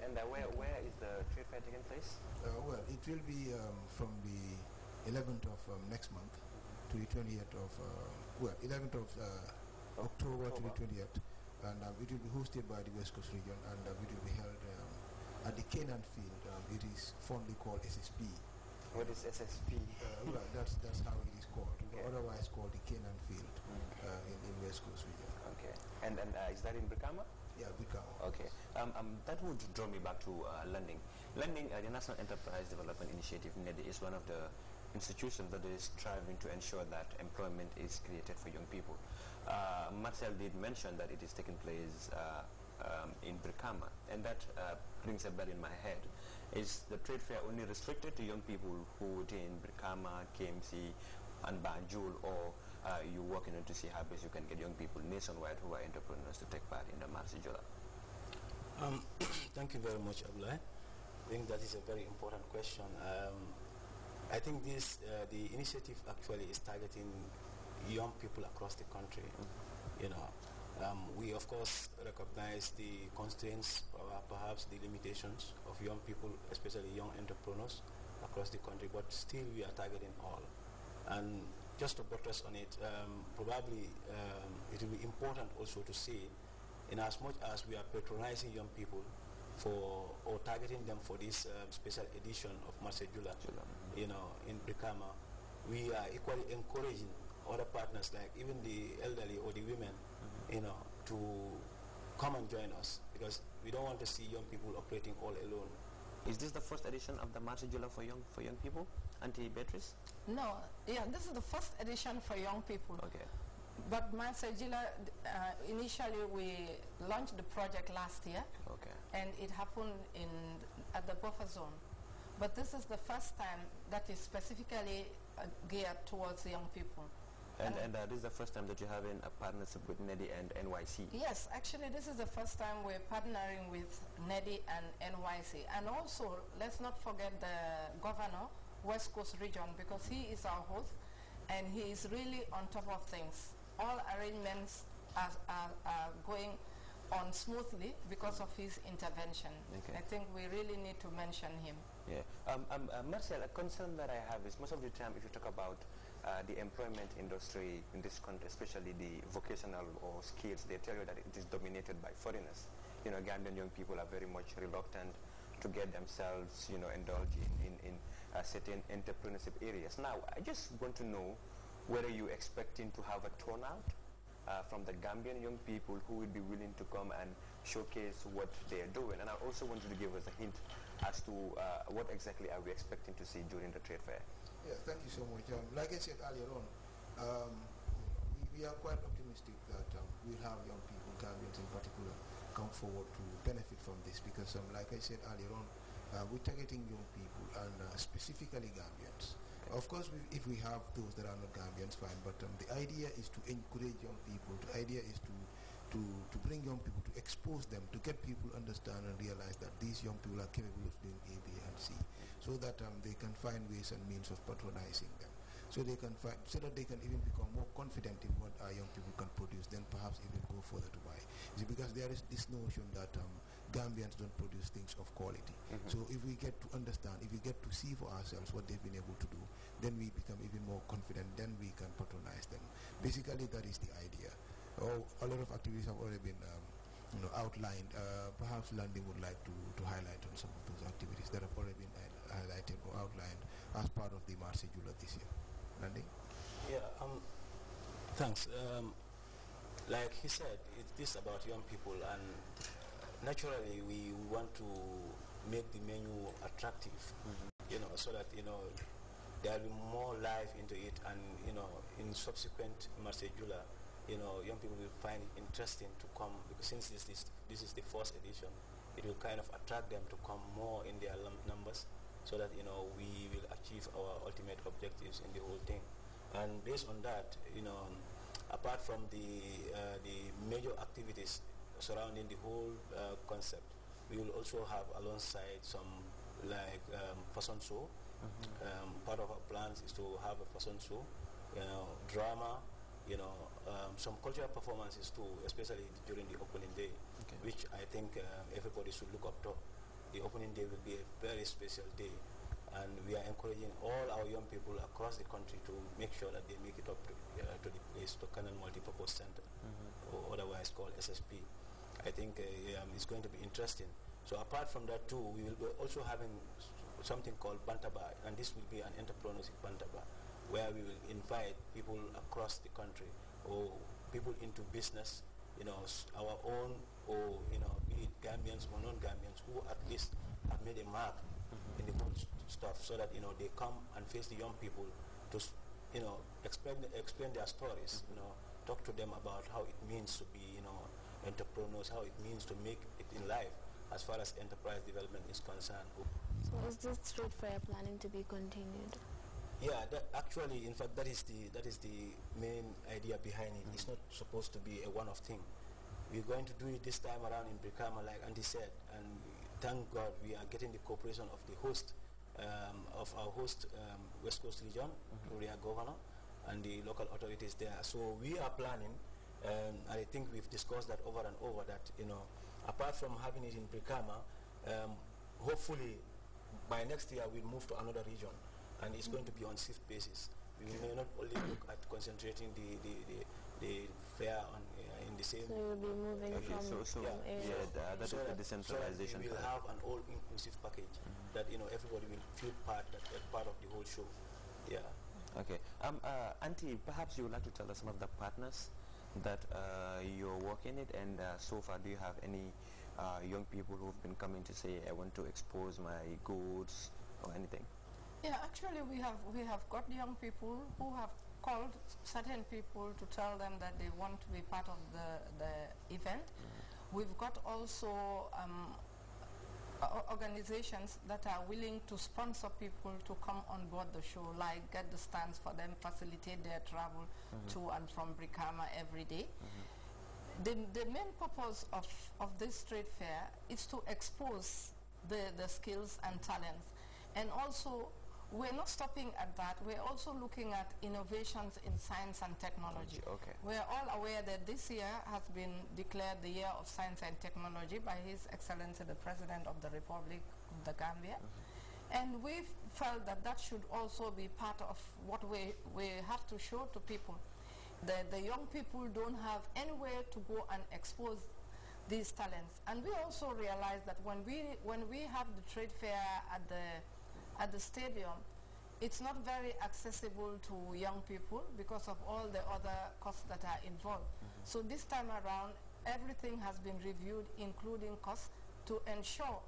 And where is the trade fair taking place? Well, it will be from the 11th of next month to the 20th of, 11th of October to the 20th. And it will be hosted by the West Coast region, and it will be held at the Canaan Field. It is fondly called SSP. What is SSP? Well, that's how it is called, okay. Otherwise called the Canaan Field in West Coast region. Okay. And is that in Brikama? Yeah, Brikama. Okay. That would draw me back to Lending. Lending, the National Enterprise Development Initiative, NEDI, is one of the institutions that is striving to ensure that employment is created for young people. Marcel did mention that it is taking place in Brikama, and that rings a bell in my head. Is the trade fair only restricted to young people who would in Brikama, KMC, and Banjul, or you working on to see how best you can get young people nationwide who are entrepreneurs to take part in the Marsijula? Thank you very much, Abdullah. I think that is a very important question. I think this the initiative actually is targeting young people across the country. You know, we of course recognize the constraints, perhaps the limitations of young people, especially young entrepreneurs across the country, but still we are targeting all. And just to buttress on it, probably it will be important also to say, in as much as we are patronizing young people or targeting them for this special edition of Marsejula, you know, in Brikama, we are equally encouraging other partners, like even the elderly or the women, you know, to come and join us, because we don't want to see young people operating all alone. Is this the first edition of the Marsejula for young people, Auntie Beatrice? No, yeah, this is the first edition for young people. Okay. But Marsejula, initially we launched the project last year. Okay. And it happened at the buffer zone. But this is the first time that is specifically geared towards young people. And this is the first time that you're having a partnership with NEDI and NYC? Yes, actually this is the first time we're partnering with NEDI and NYC. And also, let's not forget the governor, West Coast region, because he is our host and he is really on top of things. All arrangements are going on smoothly because of his intervention. Okay. I think we really need to mention him. Yeah. Marcel, a concern that I have is most of the time if you talk about the employment industry in this country, especially the vocational or skills, they tell you that it is dominated by foreigners. You know, Gambian young people are very much reluctant to get themselves, you know, indulged in certain entrepreneurship areas. Now, I just want to know whether you're expecting to have a turnout from the Gambian young people who would be willing to come and showcase what they're doing. And I also wanted to give us a hint as to what exactly are we expecting to see during the trade fair. Yeah, thank you so much. Like I said earlier on, we are quite optimistic that we'll have young people, Gambians in particular, come forward to benefit from this because, like I said earlier on, we're targeting young people and specifically Gambians. Of course, if we have those that are not Gambians, fine, but the idea is to encourage young people. The idea is to bring young people, to expose them, to get people understand and realize that these young people are capable of doing A, B, and C, so that they can find ways and means of patronizing them. So they can find, so that they can even become more confident in what our young people can produce, then perhaps even go further to buy. See, because there is this notion that Gambians don't produce things of quality. So if we get to understand, if we get to see for ourselves what they've been able to do, then we become even more confident, then we can patronize them. Basically, that is the idea. A lot of activities have already been outlined. Perhaps Landy would like to highlight on some of those activities that have already been highlighted or outlined as part of the Marsejula this year. Landy? Yeah, thanks. Like he said, it is about young people, and naturally we want to make the menu attractive, you know, so that, you know, there will be more life into it, and, you know, in subsequent Marsejula, you know, young people will find it interesting to come, because since this is the first edition, it will kind of attract them to come more in their numbers, so that, you know, we will achieve our ultimate objectives in the whole thing. And based on that, you know, apart from the major activities surrounding the whole concept, we will also have alongside some like fashion show. Part of our plans is to have a fashion show, you know, drama, you know, some cultural performances too, especially during the opening day, which I think everybody should look up to. the opening day will be a very special day, and we are encouraging all our young people across the country to make sure that they make it up to the place, to Cannon Multipurpose Center, or otherwise called SSP. I think it's going to be interesting. So apart from that too, we will be also having something called Bantaba, and this will be an entrepreneurship Bantaba, where we will invite people across the country, or people into business, our own, or be it Gambians or non-Gambians, who at least have made a mark in the whole stuff, so that they come and face the young people to explain their stories, talk to them about how it means to be entrepreneurs, how it means to make it in life as far as enterprise development is concerned. So is this street fair planning to be continued? Yeah, actually, in fact, that is the main idea behind it. It's not supposed to be a one-off thing. We're going to do it this time around in Brikama, like Andy said, and thank God we are getting the cooperation of the host, of our host West Coast region, through their governor, and the local authorities there. So we are planning, and I think we've discussed that over and over, that apart from having it in Brikama, hopefully by next year we'll move to another region, and it's going to be on shift basis. We may not only look at concentrating the fair on in the same. So you'll be moving from that's a decentralization. So we will have an all-inclusive package that everybody will feel part of the whole show. Yeah. Okay. Auntie, perhaps you would like to tell us some of the partners that you're working with, and so far, do you have any young people who've been coming to say, I want to expose my goods or anything? Yeah, actually we have got young people who have called certain people to tell them that they want to be part of the event. We've got also organizations that are willing to sponsor people to come on board the show, like get the stands for them, facilitate their travel to and from Brikama every day. The main purpose of this trade fair is to expose the skills and talents, and also we're not stopping at that. We're also looking at innovations in science and technology. Okay. We're all aware that this year has been declared the Year of Science and Technology by His Excellency the President of the Republic of the Gambia. And we felt that that should also be part of what we have to show to people. The young people don't have anywhere to go and expose these talents. And we also realize that when we have the trade fair at the stadium, it's not very accessible to young people because of all the other costs that are involved. So this time around, everything has been reviewed, including costs, to ensure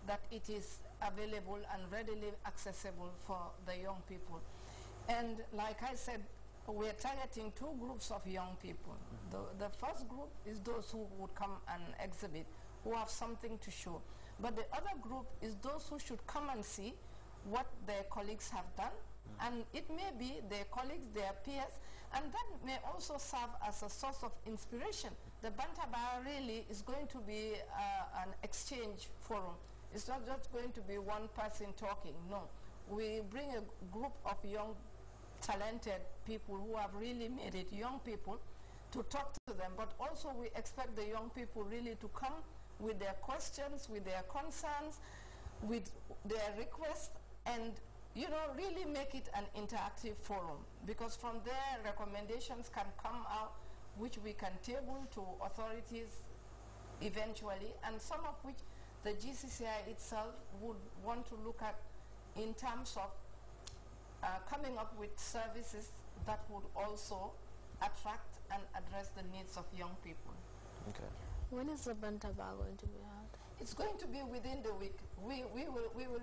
that it is available and readily accessible for the young people. And like I said, we're targeting two groups of young people. The first group is those who would come and exhibit, who have something to show. But the other group is those who should come and see what their colleagues have done, and it may be their colleagues, their peers, and that may also serve as a source of inspiration. The Bantaba really is going to be an exchange forum. It's not just going to be one person talking, no. We bring a group of young, talented people who have really made it, young people, to talk to them, but also we expect the young people really to come with their questions, with their concerns, with their requests, and really make it an interactive forum, because from there recommendations can come out which we can table to authorities eventually, and some of which the GCCI itself would want to look at in terms of coming up with services that would also attract and address the needs of young people. Okay. When is the Bantaba going to be held? It's going to be within the week. We will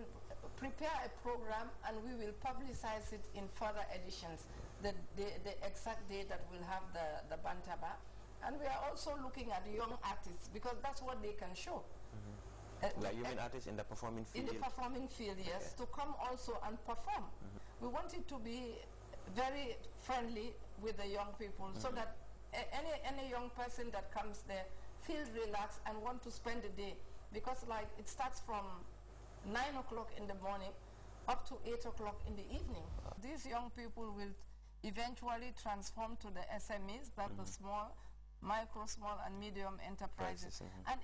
prepare a program and we will publicize it in further editions, the exact day that we'll have the Bantaba. And we are also looking at young artists, because that's what they can show. Like you mean artists in the performing field? In the performing field, yes, to come also and perform. We want it to be very friendly with the young people, so that any young person that comes there feels relaxed and want to spend the day, because like it starts from 9 o'clock in the morning up to 8 o'clock in the evening. These young people will eventually transform to the SMEs, that the small, micro, small and medium enterprises. And